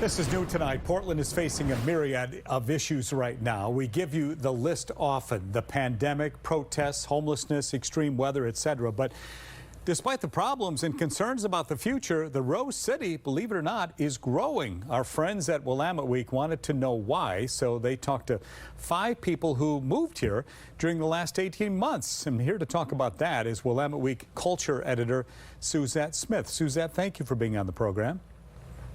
This is new tonight. Portland is facing a myriad of issues right now. We give you the list often: the pandemic, protests, homelessness, extreme weather, etc. But despite the problems and concerns about the future, the Rose City, believe it or not, is growing. Our friends at Willamette Week wanted to know why, so they talked to 5 people who moved here during the last 18 months. And here to talk about that is Willamette Week culture editor Suzette Smith. Suzette, thank you for being on the program.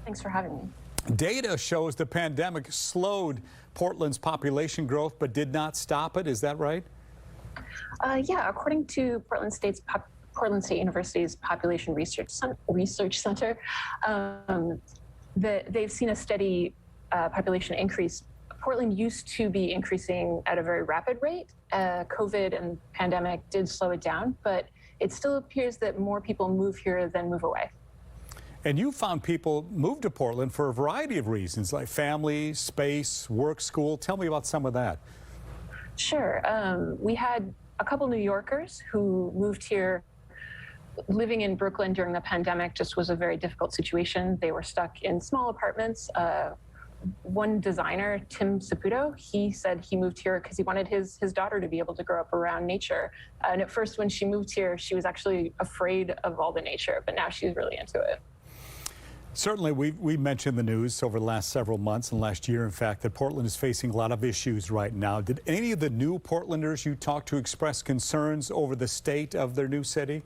Thanks for having me. Data shows the pandemic slowed Portland's population growth but did not stop it. Is that right? Yeah, according to Portland State University's Population Research Center, they've seen a steady population increase. Portland used to be increasing at a very rapid rate. COVID and pandemic did slow it down, but it still appears that more people move here than move away. And you found people move to Portland for a variety of reasons, like family, space, work, school. Tell me about some of that. Sure. We had a couple New Yorkers who moved here. Living in Brooklyn during the pandemic just was a very difficult situation. They were stuck in small apartments. One designer, Tim Saputo, he said he moved here because he wanted his daughter to be able to grow up around nature. And at first, when she moved here, she was actually afraid of all the nature, but now she's really into it. Certainly, we mentioned the news over the last several months and last year, in fact, that Portland is facing a lot of issues right now. Did any of the new Portlanders you talked to express concerns over the state of their new city?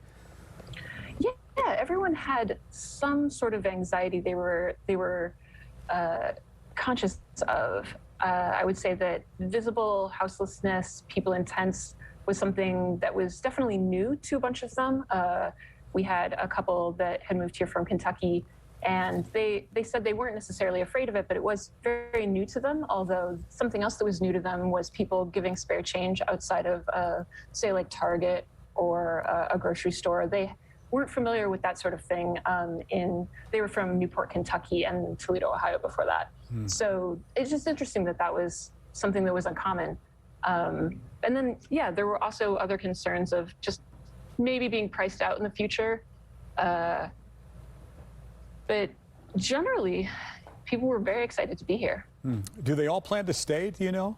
Yeah, everyone had some sort of anxiety they were conscious of. I would say that visible houselessness, people in tents, was something that was definitely new to a bunch of them. We had a couple that had moved here from Kentucky, and they said they weren't necessarily afraid of it, but it was very new to them, although something else that was new to them was people giving spare change outside of, say, like Target or a grocery store. They weren't familiar with that sort of thing. They were from Newport, Kentucky, and Toledo, Ohio before that. So it's just interesting that that was something that was uncommon. And then, yeah, there were also other concerns of just maybe being priced out in the future. But generally, people were very excited to be here. Do they all plan to stay, do you know?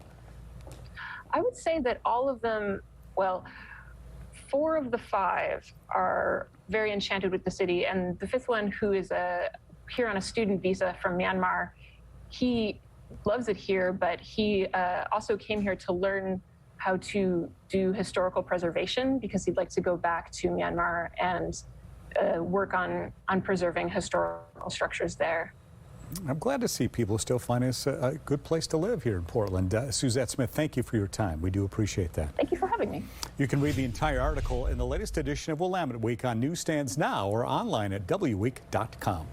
I would say that all of them, well, 4 of the 5 are very enchanted with the city, and the 5th one, who is here on a student visa from Myanmar, he loves it here, but he also came here to learn how to do historical preservation because he'd like to go back to Myanmar and work on preserving historical structures there. I'm glad to see people still find this a good place to live here in Portland. Suzette Smith, thank you for your time. We do appreciate that. Thank you for having me. You can read the entire article in the latest edition of Willamette Week on newsstands now or online at wweek.com.